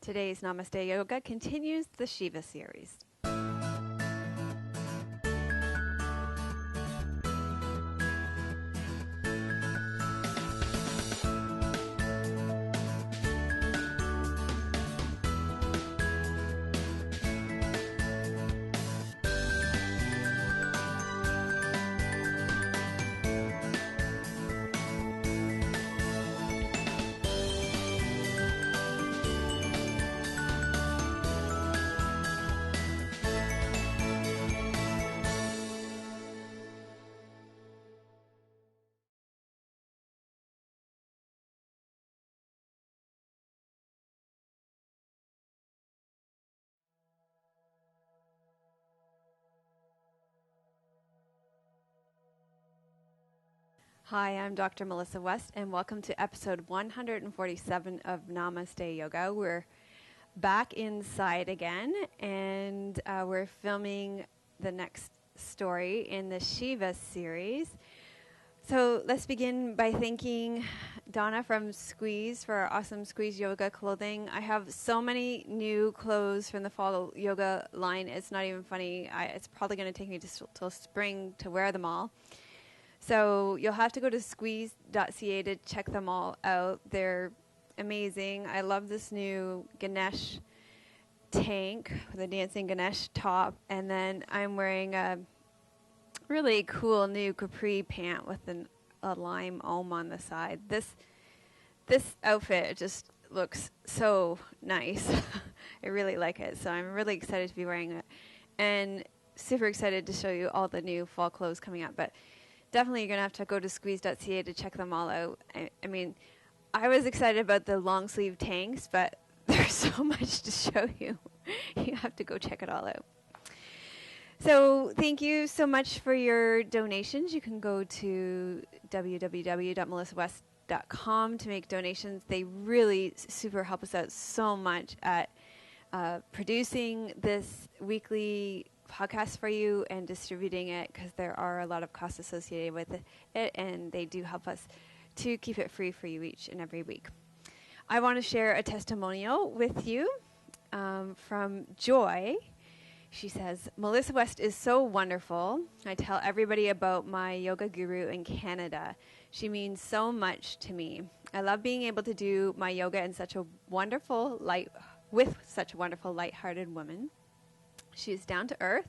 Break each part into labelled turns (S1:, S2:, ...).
S1: Today's Namaste Yoga continues the Shiva Series. Hi, I'm Dr. Melissa West, and welcome to episode 147 of Namaste Yoga. We're back inside again, and we're filming the next story in the Shiva series. So let's begin by thanking Donna from Squeeze for our awesome Squeeze Yoga clothing. I have so many new clothes from the fall yoga line. It's not even funny. It's probably going to take me till spring to wear them all. So you'll have to go to squeeze.ca to check them all out. They're amazing. I love this new Ganesh tank, the dancing Ganesh top. And then I'm wearing a really cool new capri pant with a lime om on the side. This outfit just looks so nice. I really like it. So I'm really excited to be wearing it. And super excited to show you all the new fall clothes coming up. But definitely you're going to have to go to squeeze.ca to check them all out. I mean, I was excited about the long sleeve tanks, but there's so much to show you. You have to go check it all out. So thank you so much for your donations. You can go to www.melissawest.com to make donations. They really super help us out so much at producing this weekly podcast for you and distributing it, because there are a lot of costs associated with it, and they do help us to keep it free for you each and every week. I want to share a testimonial with you from Joy. She says, Melissa West is so wonderful. I tell everybody about my yoga guru in Canada. She means so much to me. I love being able to do my yoga in such a wonderful with such a wonderful, lighthearted woman. She's down to earth,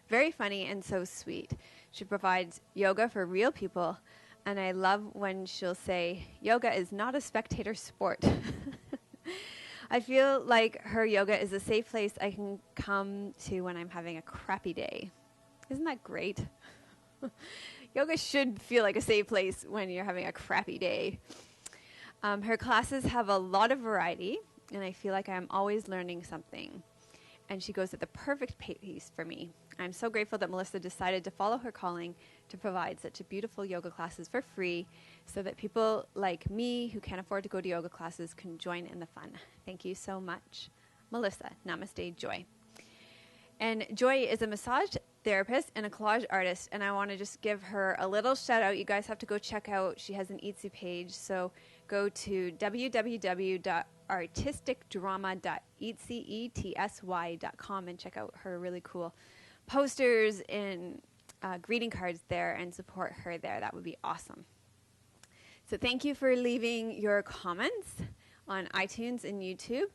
S1: very funny, and so sweet. She provides yoga for real people, and I love when she'll say, yoga is not a spectator sport. I feel like her yoga is a safe place I can come to when I'm having a crappy day. Isn't that great? Yoga should feel like a safe place when you're having a crappy day. Her classes have a lot of variety, and I feel like I'm always learning something. And she goes at the perfect pace for me. I'm so grateful that Melissa decided to follow her calling to provide such a beautiful yoga classes for free so that people like me who can't afford to go to yoga classes can join in the fun. Thank you so much. Melissa, Namaste, Joy. And Joy is a massage therapist and a collage artist, and I want to just give her a little shout out. You guys have to go check out, she has an Etsy page, so go to www.artisticdrama.etsy.com and check out her really cool posters and greeting cards there and support her there. That would be awesome. So thank you for leaving your comments on iTunes and YouTube.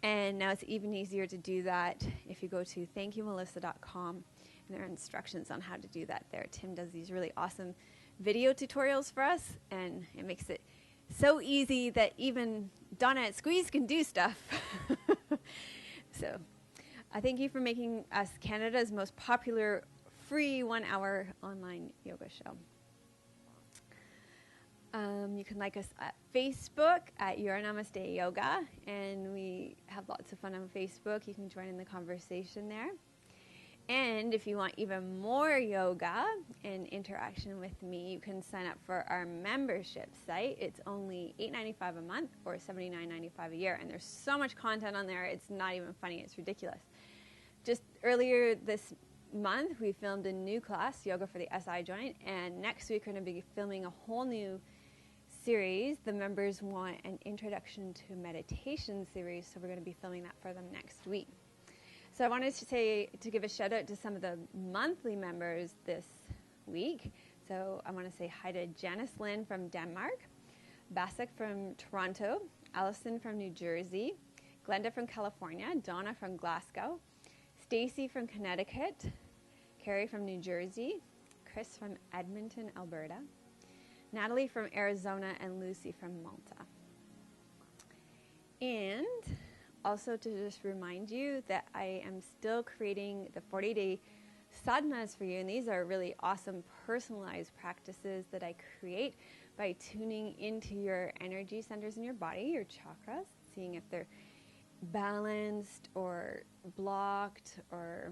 S1: And now it's even easier to do that if you go to thankyoumelissa.com, and there are instructions on how to do that there. Tim does these really awesome video tutorials for us, and it makes it so easy that even Donna at Squeeze can do stuff. So I thank you for making us Canada's most popular free 1-hour online yoga show. You can like us at Facebook at Your Namaste Yoga, and we have lots of fun on Facebook. You can join in the conversation there. And if you want even more yoga and interaction with me, you can sign up for our membership site. It's only $8.95 a month or $79.95 a year, and there's so much content on there. It's not even funny. It's ridiculous. Just earlier this month, we filmed a new class, Yoga for the SI joint, and next week we're going to be filming a whole new series, the members want an introduction to meditation series, so we're going to be filming that for them next week. So I wanted to give a shout out to some of the monthly members this week. So I want to say hi to Janice Lynn from Denmark, Basak from Toronto, Allison from New Jersey, Glenda from California, Donna from Glasgow, Stacy from Connecticut, Carrie from New Jersey, Chris from Edmonton, Alberta, Natalie from Arizona, and Lucy from Malta. And also to just remind you that I am still creating the 40-day sadhanas for you, and these are really awesome personalized practices that I create by tuning into your energy centers in your body, your chakras, seeing if they're balanced or blocked or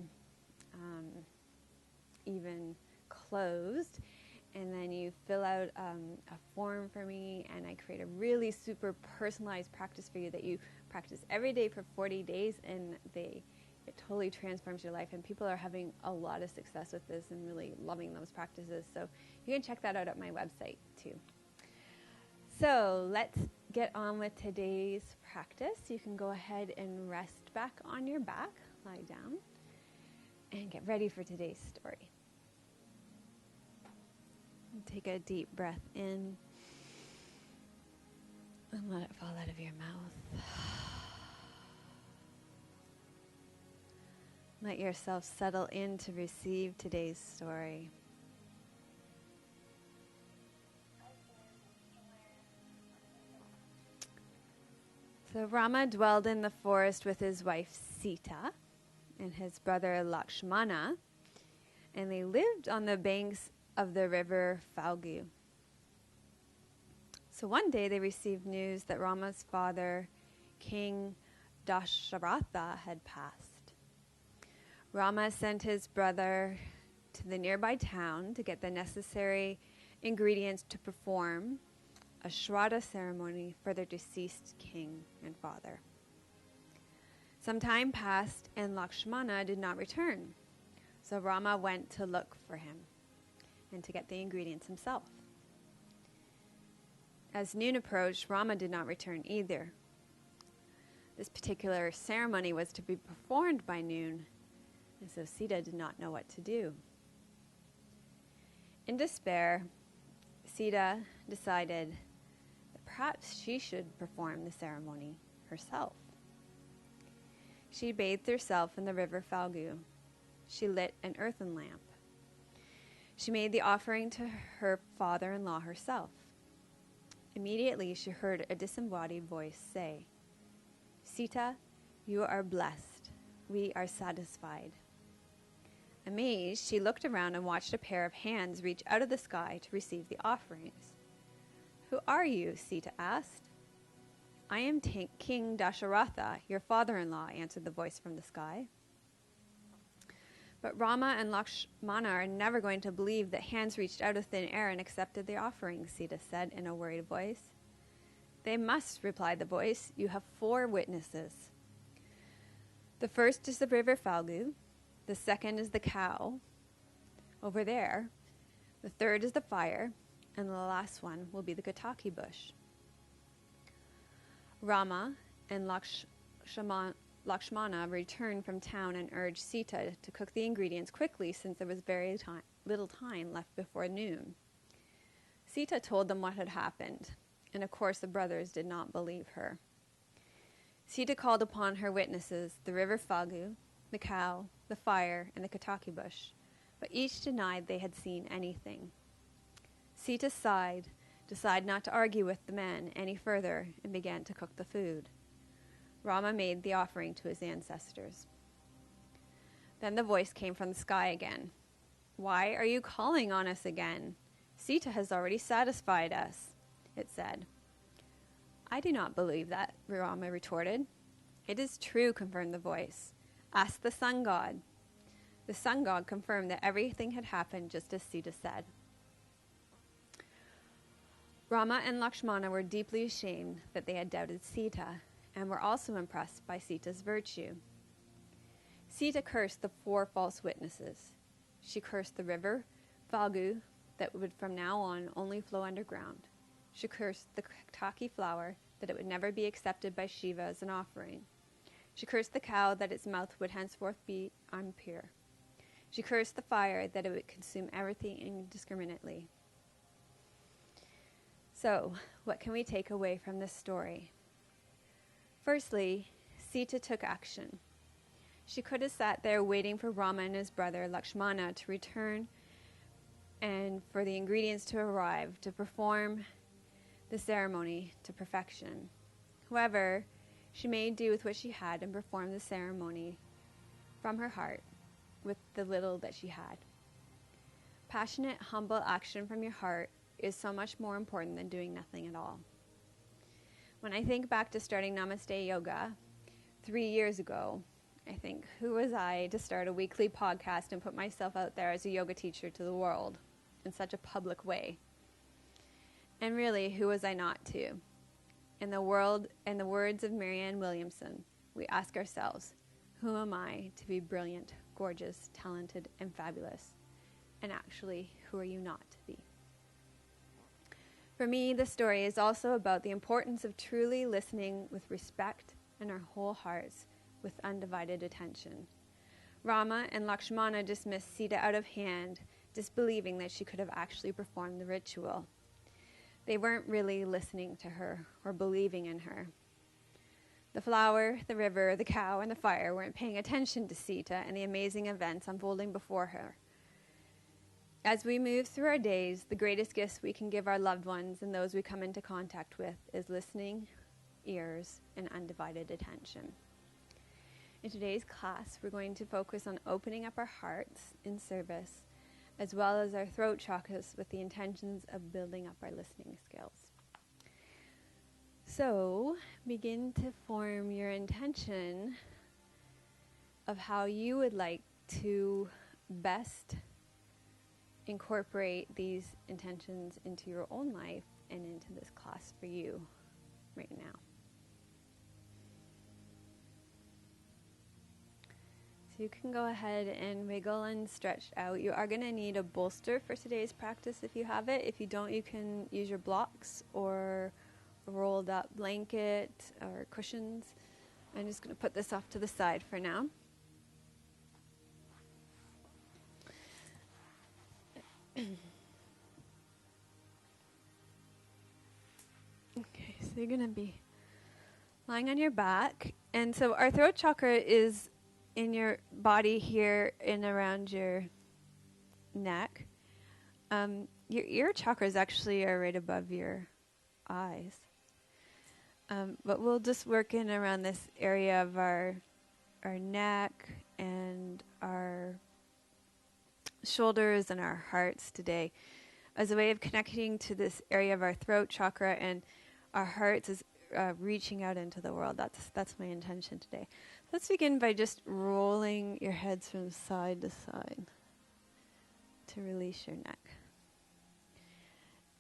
S1: even closed. And then you fill out a form for me, and I create a really super personalized practice for you that you practice every day for 40 days, and it totally transforms your life. And people are having a lot of success with this and really loving those practices. So you can check that out at my website too. So let's get on with today's practice. You can go ahead and rest back on your back, lie down, and get ready for today's story. Take a deep breath in and let it fall out of your mouth. Let yourself settle in to receive today's story. So Rama dwelled in the forest with his wife Sita and his brother Lakshmana, and they lived on the banks of the river Falgu. So one day they received news that Rama's father, King Dasharatha, had passed. Rama sent his brother to the nearby town to get the necessary ingredients to perform a Shraddha ceremony for their deceased king and father. Some time passed and Lakshmana did not return, so Rama went to look for him and to get the ingredients himself. As noon approached, Rama did not return either. This particular ceremony was to be performed by noon, and so Sita did not know what to do. In despair, Sita decided that perhaps she should perform the ceremony herself. She bathed herself in the river Falgu. She lit an earthen lamp. She made the offering to her father-in-law herself. Immediately she heard a disembodied voice say, "Sita, you are blessed. We are satisfied." Amazed, she looked around and watched a pair of hands reach out of the sky to receive the offerings. "Who are you?" Sita asked. "I am King Dasharatha, your father-in-law," answered the voice from the sky. But Rama and Lakshmana are never going to believe that hands reached out of thin air and accepted the offering, Sita said in a worried voice. "They must," replied the voice. "You have 4 witnesses. The first is the river Falgu. The second is the cow over there. The third is the fire. And the last one will be the Kataki bush." Rama and Lakshmana returned from town and urged Sita to cook the ingredients quickly since there was very little time left before noon. Sita told them what had happened, and of course the brothers did not believe her. Sita called upon her witnesses, the river Falgu, the cow, the fire, and the Kataki bush, but each denied they had seen anything. Sita sighed, decided not to argue with the men any further, and began to cook the food. Rama made the offering to his ancestors. Then the voice came from the sky again. "Why are you calling on us again? Sita has already satisfied us," it said. "I do not believe that," Rama retorted. "It is true," confirmed the voice. "Ask the sun god." The sun god confirmed that everything had happened just as Sita said. Rama and Lakshmana were deeply ashamed that they had doubted Sita, and were also impressed by Sita's virtue. Sita cursed the 4 false witnesses. She cursed the river Falgu that would from now on only flow underground. She cursed the Taki flower that it would never be accepted by Shiva as an offering. She cursed the cow that its mouth would henceforth be impure. She cursed the fire that it would consume everything indiscriminately. So, what can we take away from this story? Firstly, Sita took action. She could have sat there waiting for Rama and his brother Lakshmana to return and for the ingredients to arrive to perform the ceremony to perfection. However, she made do with what she had and performed the ceremony from her heart with the little that she had. Passionate, humble action from your heart is so much more important than doing nothing at all. When I think back to starting Namaste Yoga 3 years ago, I think, who was I to start a weekly podcast and put myself out there as a yoga teacher to the world in such a public way? And really, who was I not to? In the words of Marianne Williamson, we ask ourselves, who am I to be brilliant, gorgeous, talented, and fabulous? And actually, who are you not to be? For me, this story is also about the importance of truly listening with respect and our whole hearts with undivided attention. Rama and Lakshmana dismissed Sita out of hand, disbelieving that she could have actually performed the ritual. They weren't really listening to her or believing in her. The flower, the river, the cow, and the fire weren't paying attention to Sita and the amazing events unfolding before her. As we move through our days, the greatest gifts we can give our loved ones and those we come into contact with is listening, ears, and undivided attention. In today's class, we're going to focus on opening up our hearts in service, as well as our throat chakras with the intentions of building up our listening skills. So, begin to form your intention of how you would like to best incorporate these intentions into your own life and into this class for you right now. So you can go ahead and wiggle and stretch out. You are going to need a bolster for today's practice if you have it. If you don't, you can use your blocks or a rolled up blanket or cushions. I'm just going to put this off to the side for now. Okay, so you're going to be lying on your back. And so our throat chakra is in your body here and around your neck. Your ear chakras actually are right above your eyes. But we'll just work in around this area of our neck and our shoulders and our hearts today as a way of connecting to this area of our throat chakra and our hearts is reaching out into the world. That's my intention today. Let's begin by just rolling your heads from side to side to release your neck.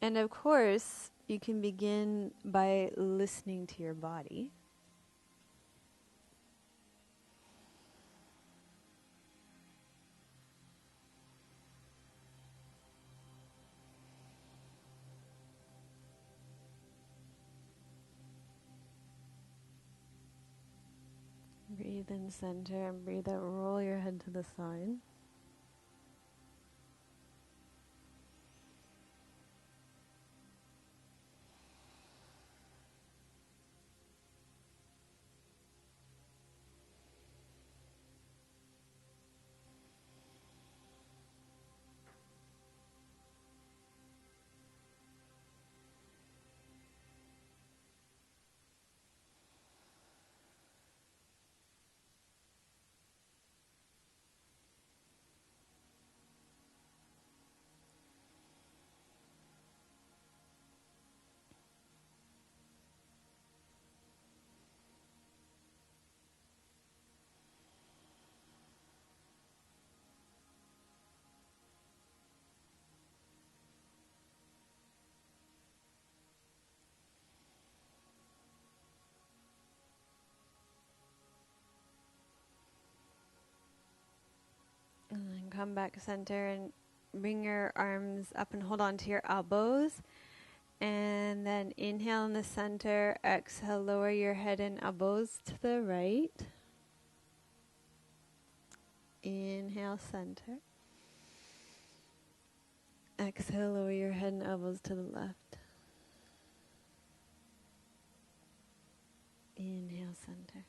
S1: And of course, you can begin by listening to your body. Breathe in center and breathe out. Roll your head to the side. And then come back center and bring your arms up and hold on to your elbows And then inhale in the center. Exhale, lower your head and elbows to the right. Inhale, center. Exhale, lower your head and elbows to the left. Inhale, center.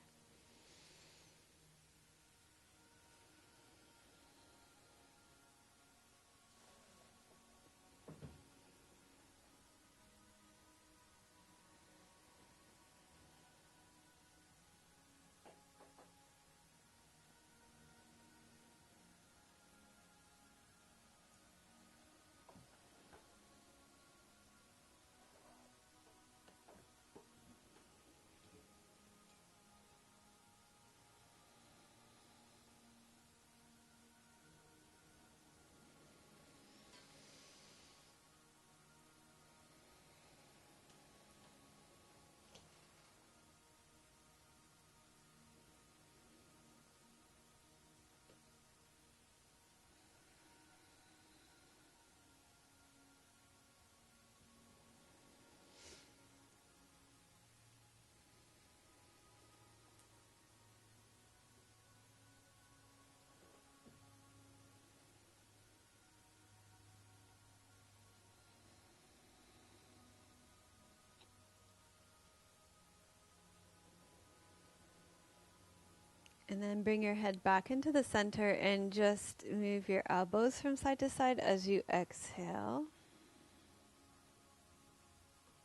S1: And then bring your head back into the center and just move your elbows from side to side as you exhale.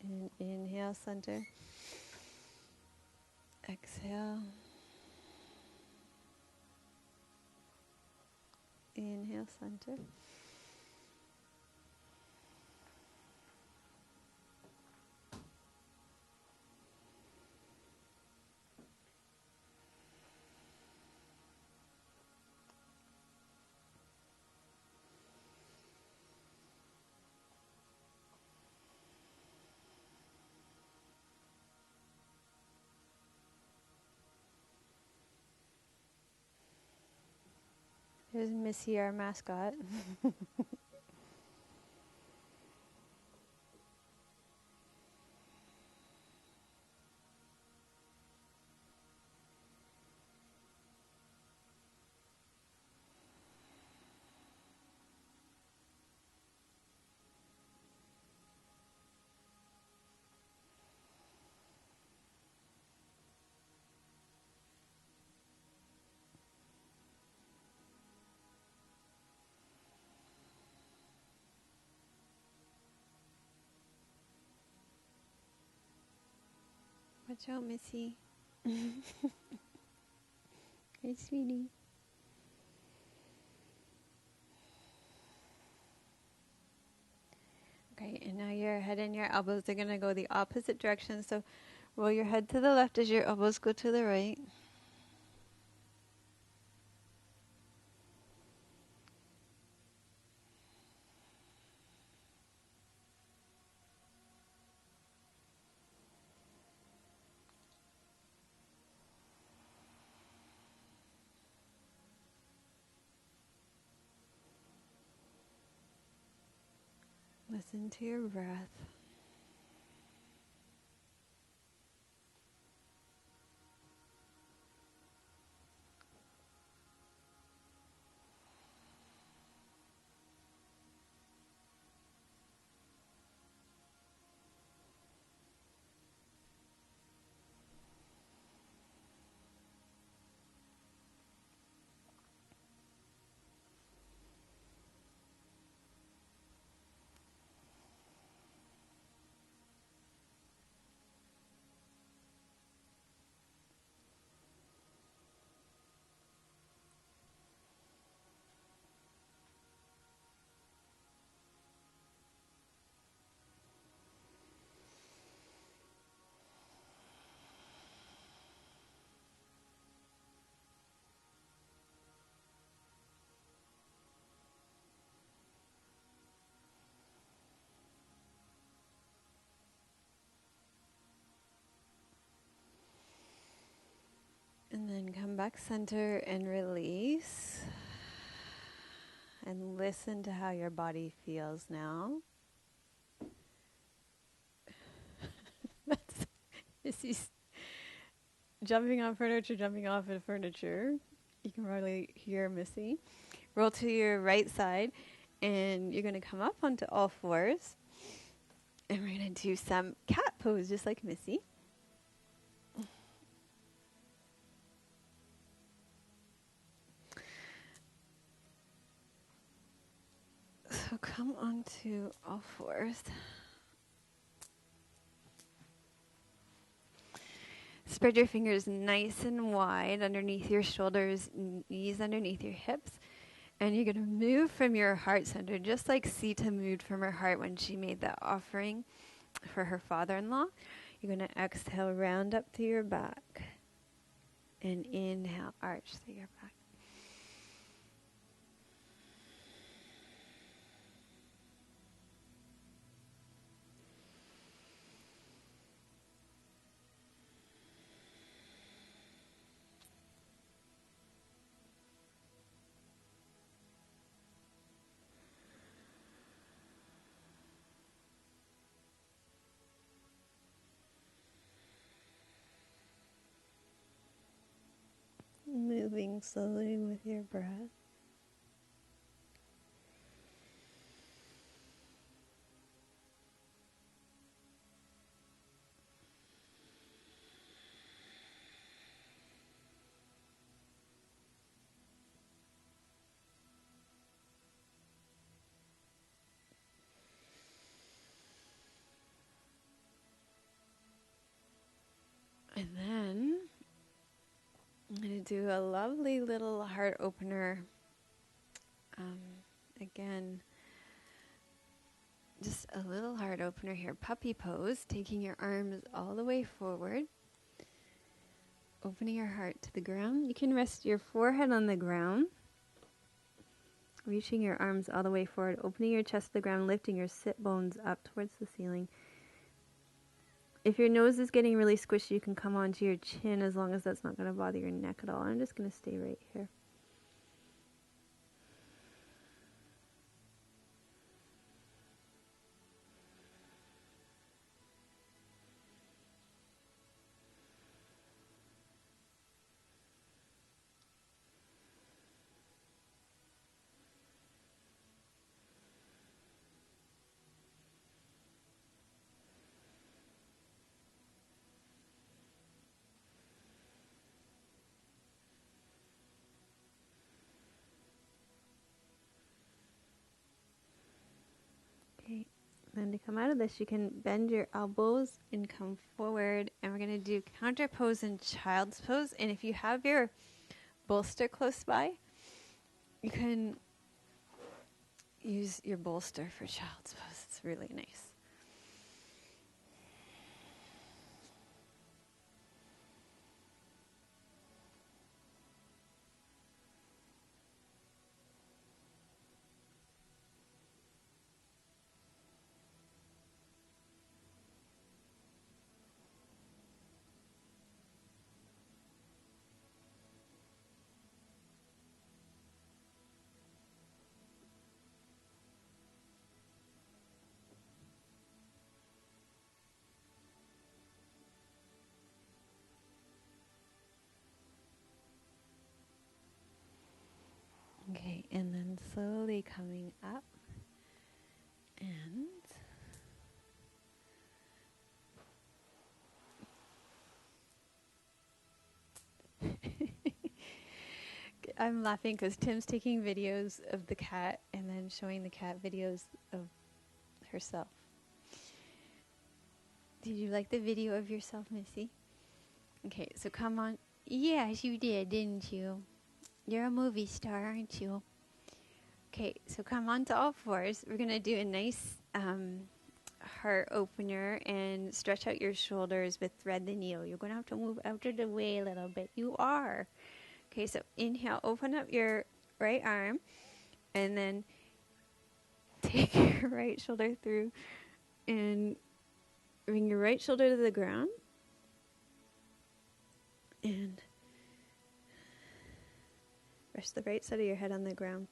S1: And inhale, center. Exhale. Inhale, center. There's Missy, our mascot. Watch out, Missy. Hey, sweetie. Okay, and now your head and your elbows are going to go the opposite direction. So roll your head to the left as your elbows go to the right. Listen to your breath. And then come back center and release. And listen to how your body feels now. Missy's jumping on furniture, jumping off of furniture. You can probably hear Missy. Roll to your right side, and you're going to come up onto all fours. And we're going to do some cat pose, just like Missy. So come onto all fours. Spread your fingers nice and wide underneath your shoulders, knees underneath your hips. And you're going to move from your heart center, just like Sita moved from her heart when she made that offering for her father-in-law. You're going to exhale, round up through your back. And inhale, arch through your back. Moving slowly with your breath. And then I'm going to do a lovely little heart opener. Again, just a little heart opener here. Puppy pose, taking your arms all the way forward. Opening your heart to the ground. You can rest your forehead on the ground. Reaching your arms all the way forward. Opening your chest to the ground. Lifting your sit bones up towards the ceiling. If your nose is getting really squishy, you can come onto your chin as long as that's not going to bother your neck at all. I'm just going to stay right here. Okay, then to come out of this, you can bend your elbows and come forward. And we're going to do counter pose and child's pose. And if you have your bolster close by, you can use your bolster for child's pose. It's really nice. Okay, and then slowly coming up and I'm laughing because Tim's taking videos of the cat and then showing the cat videos of herself. Did you like the video of yourself, Missy? Okay, so come on. Yes, you did, didn't you? You're a movie star, aren't you? Okay, so come on to all fours. We're going to do a nice heart opener and stretch out your shoulders with thread the needle. You're going to have to move out of the way a little bit. You are. Okay, so inhale, open up your right arm, and then take your right shoulder through and bring your right shoulder to the ground. And rest the right side of your head on the ground.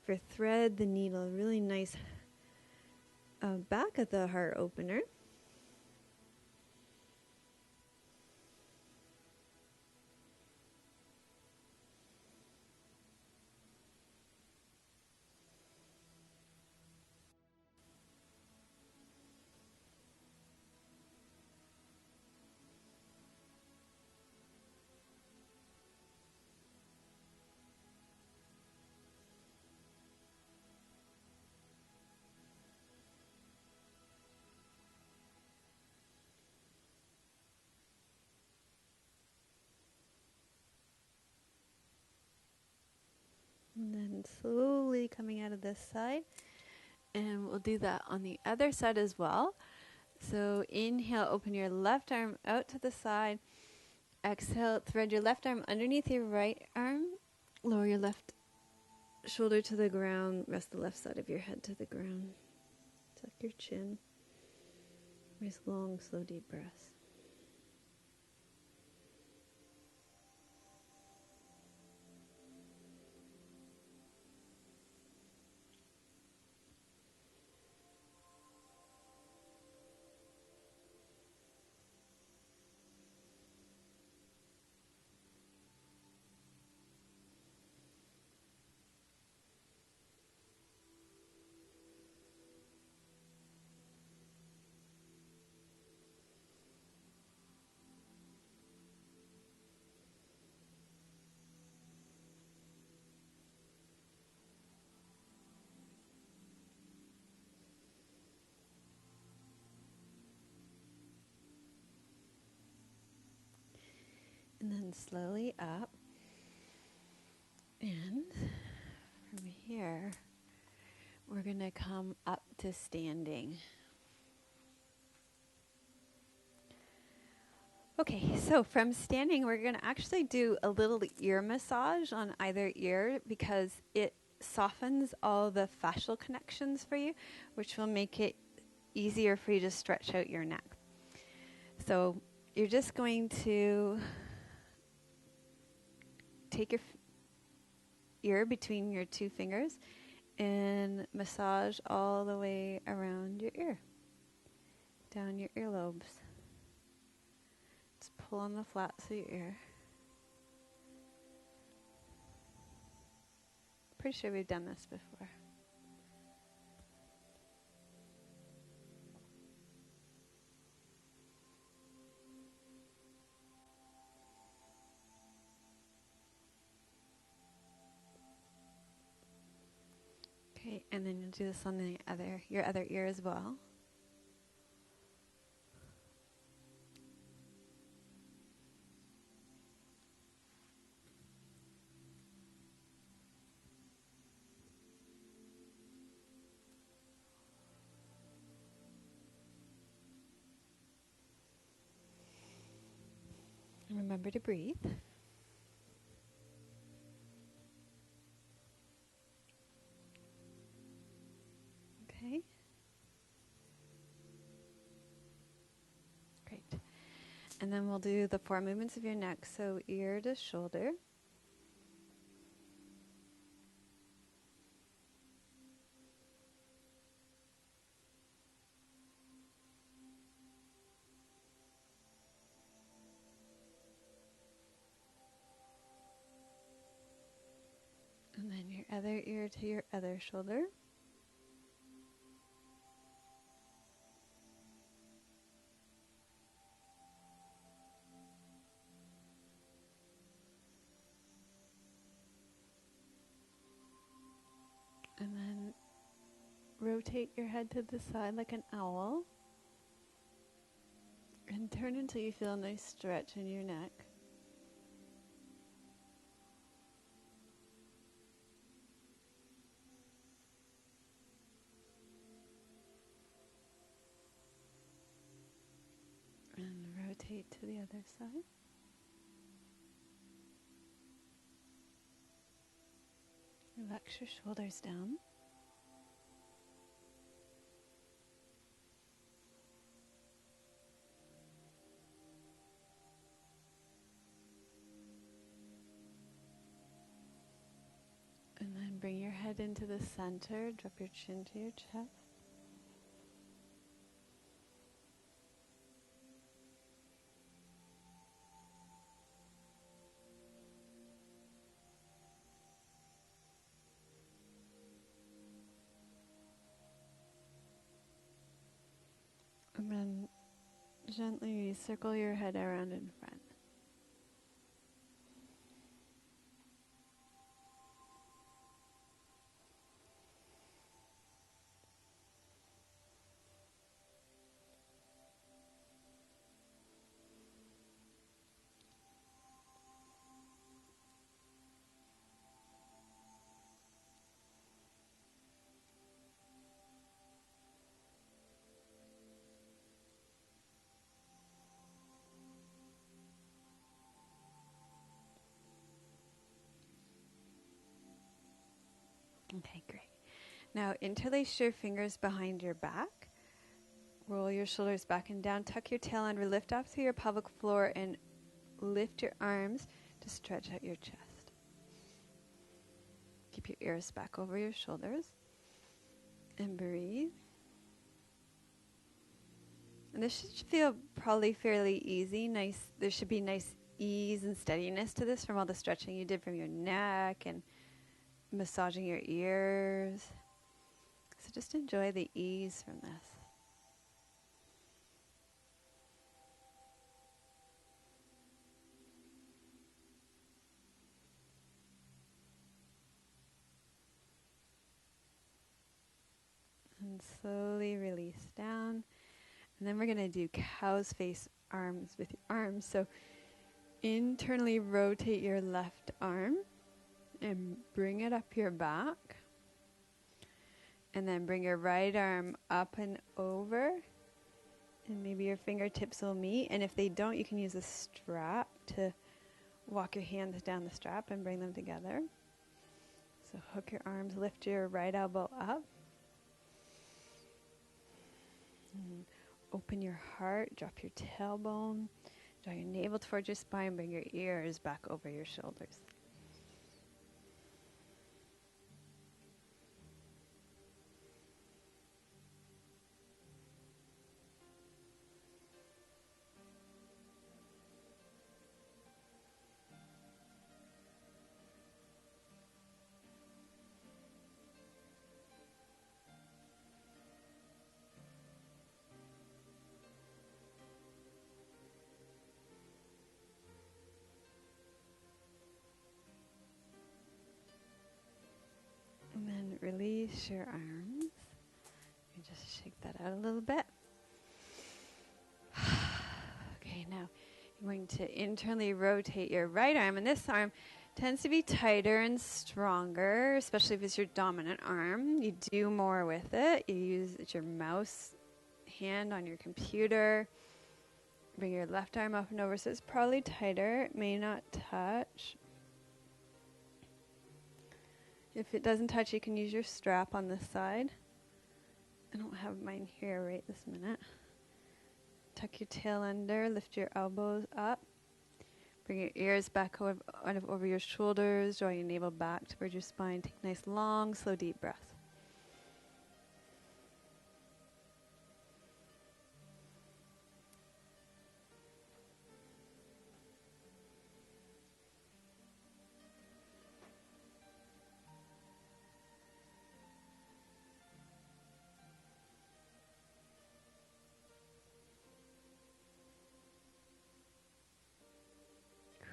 S1: For thread the needle, really nice back of the heart opener. then slowly coming out of this side. And we'll do that on the other side as well. So inhale, open your left arm out to the side. Exhale, thread your left arm underneath your right arm. Lower your left shoulder to the ground. Rest the left side of your head to the ground. Tuck your chin. Raise long, slow, deep breaths. And then slowly up. And from here, we're going to come up to standing. Okay, so from standing, we're going to actually do a little ear massage on either ear because it softens all the fascial connections for you, which will make it easier for you to stretch out your neck. So you're just going to take your ear between your two fingers and massage all the way around your ear, down your earlobes. Just pull on the flats of your ear. Pretty sure we've done this before. Okay, and then you'll do this on your other ear as well. And remember to breathe. Okay. Great. And then we'll do the 4 movements of your neck. So ear to shoulder. And then your other ear to your other shoulder. And then rotate your head to the side like an owl. And turn until you feel a nice stretch in your neck. And rotate to the other side. Relax your shoulders down. And then bring your head into the center, drop your chin to your chest. And then gently circle your head around in front. Okay, great. Now interlace your fingers behind your back. Roll your shoulders back and down. Tuck your tail under. Lift off through your pelvic floor and lift your arms to stretch out your chest. Keep your ears back over your shoulders. And breathe. And this should feel probably fairly easy. Nice. There should be nice ease and steadiness to this from all the stretching you did from your neck and massaging your ears. So just enjoy the ease from this. And slowly release down. And then we're going to do cow's face arms with your arms. So internally rotate your left arm and bring it up your back. And then bring your right arm up and over. And maybe your fingertips will meet. And if they don't, you can use a strap to walk your hands down the strap and bring them together. So hook your arms, lift your right elbow up. And open your heart, drop your tailbone, draw your navel towards your spine, bring your ears back over your shoulders. And then release your arms. You just shake that out a little bit. Okay, now you're going to internally rotate your right arm. And this arm tends to be tighter and stronger, especially if it's your dominant arm. You do more with it. You use your mouse hand on your computer. Bring your left arm up and over, so it's probably tighter. It may not touch. If it doesn't touch, you can use your strap on this side. I don't have mine here right this minute. Tuck your tail under, lift your elbows up. Bring your ears back over your shoulders, draw your navel back towards your spine. Take nice, long, slow, deep breaths.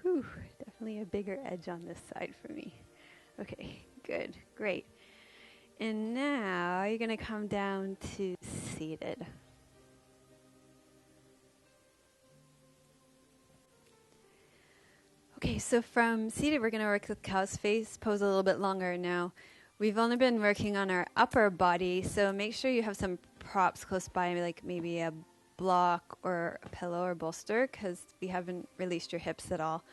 S1: Whew, definitely a bigger edge on this side for me. Okay, good, great. And now you're going to come down to seated. Okay, so from seated, we're going to work with cow's face pose a little bit longer now. We've only been working on our upper body, so make sure you have some props close by, like maybe a block or a pillow or bolster, because we haven't released your hips at all.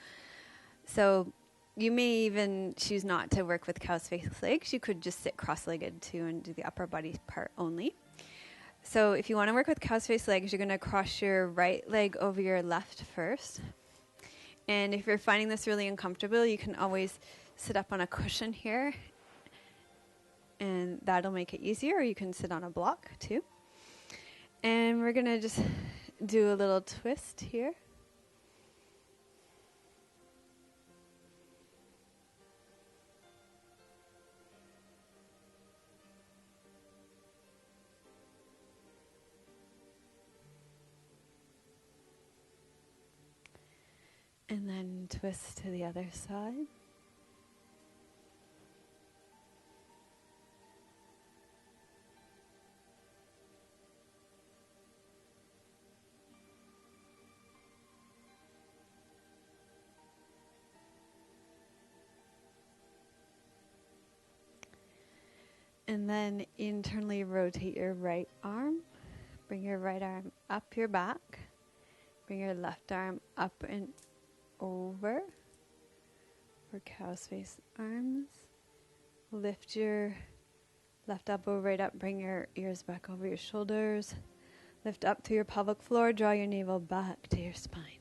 S1: So you may even choose not to work with cow's face legs. You could just sit cross-legged too and do the upper body part only. So if you want to work with cow's face legs, you're going to cross your right leg over your left first. And if you're finding this really uncomfortable, you can always sit up on a cushion here, and that'll make it easier, or you can sit on a block too. And we're going to just do a little twist here. And then twist to the other side. And then internally rotate your right arm. Bring your right arm up your back. Bring your left arm up and over for cow's face arms. Lift your left elbow right up, bring your ears back over your shoulders. Lift up through your pelvic floor, draw your navel back to your spine.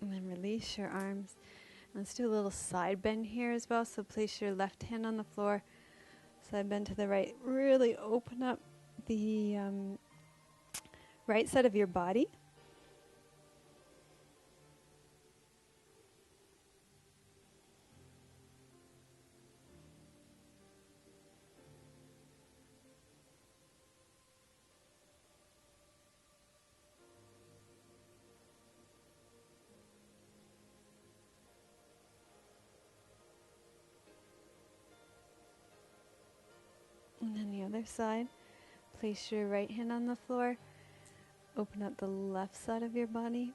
S1: And then release your arms. Let's do a little side bend here as well. So place your left hand on the floor, side bend to the right. Really open up the right side of your body. And then the other side. Place your right hand on the floor. Open up the left side of your body.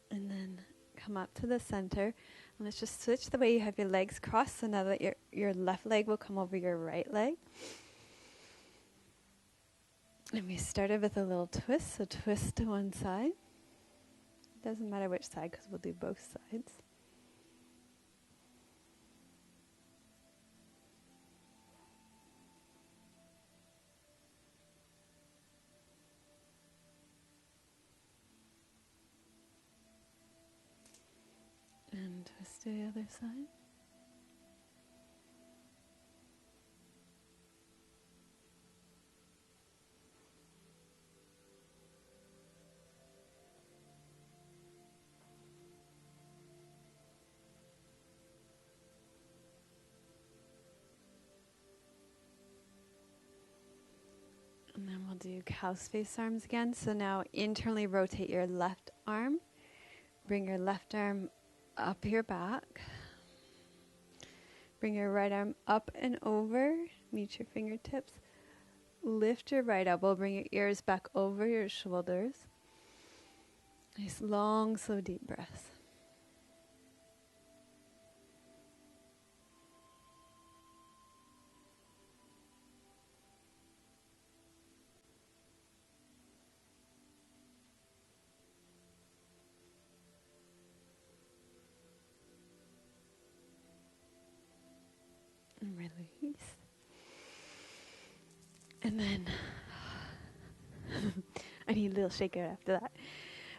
S1: And then come up to the center. And let's just switch the way you have your legs crossed. So now that your left leg will come over your right leg. And we started with a little twist. So twist to one side. Doesn't matter which side because we'll do both sides. And twist to the other side. And then we'll do cow's face arms again. So now internally rotate your left arm. Bring your left arm up your back. Bring your right arm up and over. Meet your fingertips. Lift your right elbow. Bring your ears back over your shoulders. Nice long, slow, deep breaths. And release. And then I need a little shaker after that.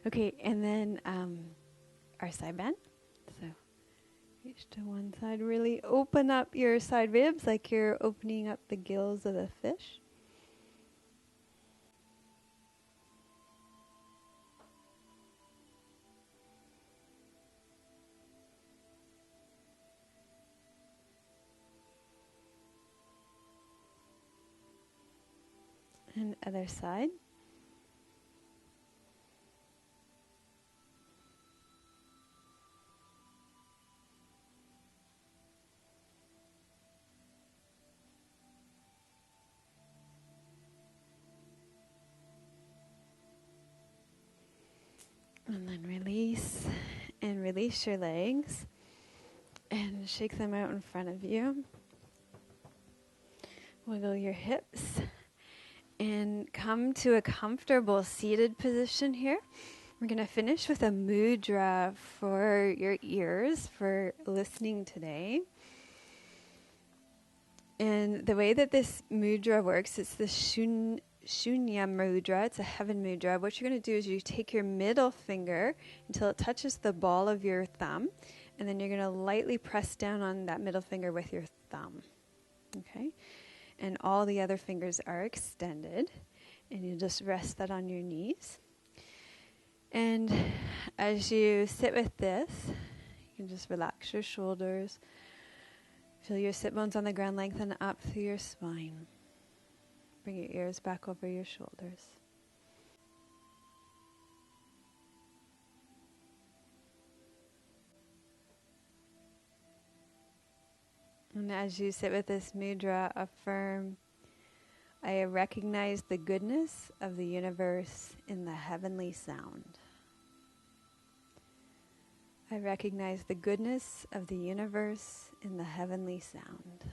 S1: Okay, and then our side bend. So reach to one side. Really open up your side ribs like you're opening up the gills of a fish. And other side. And then release and release your legs and shake them out in front of you. Wiggle your hips. And come to a comfortable seated position here. We're going to finish with a mudra for your ears for listening today. And the way that this mudra works, it's the Shunya mudra. It's a heaven mudra. What you're going to do is you take your middle finger until it touches the ball of your thumb. And then you're going to lightly press down on that middle finger with your thumb. Okay? And all the other fingers are extended. And you just rest that on your knees. And as you sit with this, you can just relax your shoulders. Feel your sit bones on the ground, lengthen up through your spine. Bring your ears back over your shoulders. And as you sit with this mudra, affirm, I recognize the goodness of the universe in the heavenly sound. I recognize the goodness of the universe in the heavenly sound.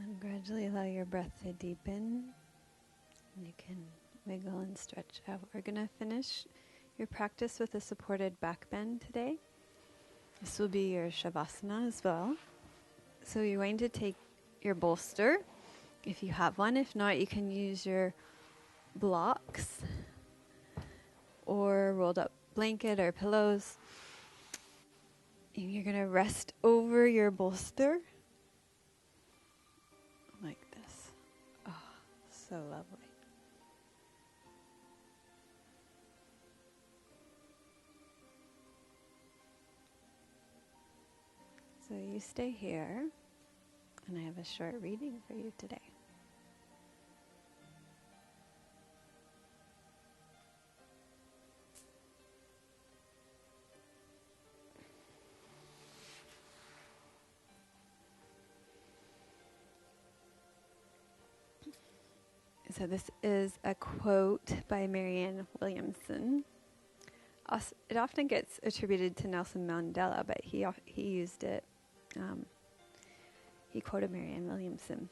S1: And gradually allow your breath to deepen. You can wiggle and stretch out. We're going to finish your practice with a supported back bend today. This will be your Shavasana as well. So you're going to take your bolster, if you have one. If not, you can use your blocks or rolled up blanket or pillows. And you're going to rest over your bolster like this. Oh, so lovely. So you stay here, and I have a short reading for you today. So this is a quote by Marianne Williamson. It often gets attributed to Nelson Mandela, but he used it. He quoted Marianne Williamson.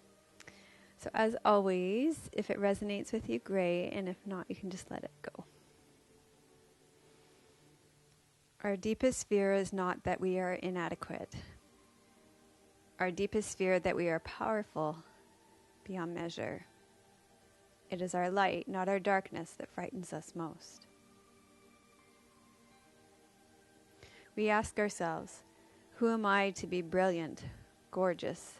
S1: So as always, if it resonates with you, great, and if not, you can just let it go. Our deepest fear is not that we are inadequate. Our deepest fear that we are powerful beyond measure. It is our light, not our darkness, that frightens us most. We ask ourselves, who am I to be brilliant, gorgeous,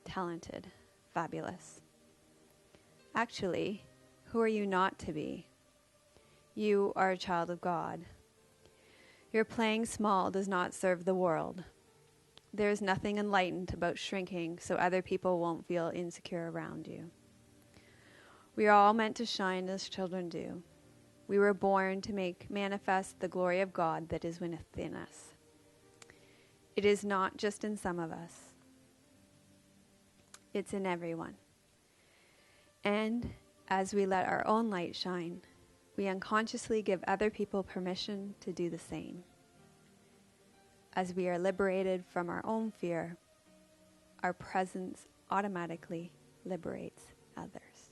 S1: talented, fabulous? Actually, who are you not to be? You are a child of God. Your playing small does not serve the world. There's nothing enlightened about shrinking so other people won't feel insecure around you. We are all meant to shine as children do. We were born to make manifest the glory of God that is within us. It is not just in some of us. It's in everyone. And as we let our own light shine, we unconsciously give other people permission to do the same. As we are liberated from our own fear, our presence automatically liberates others.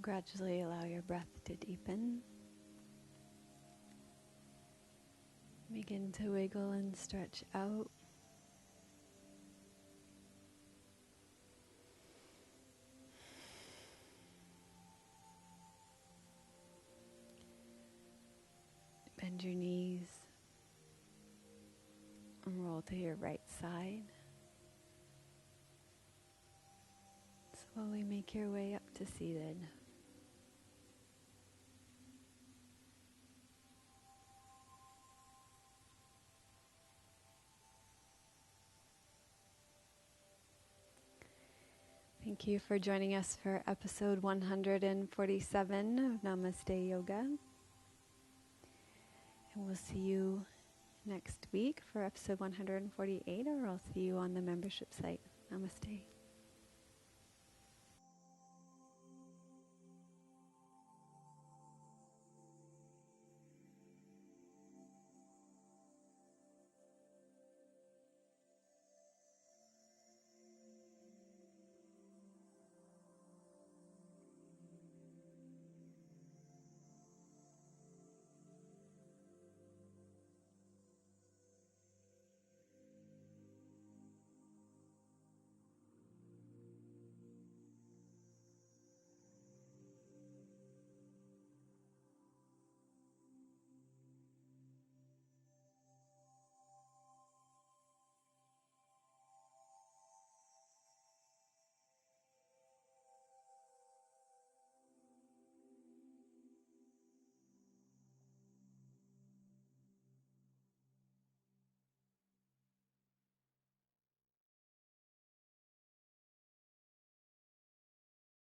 S1: Gradually allow your breath to deepen. Begin to wiggle and stretch out. Bend your knees and roll to your right side. Slowly make your way up to seated. Thank you for joining us for episode 147 of Namaste Yoga. And we'll see you next week for episode 148, or I'll see you on the membership site. Namaste.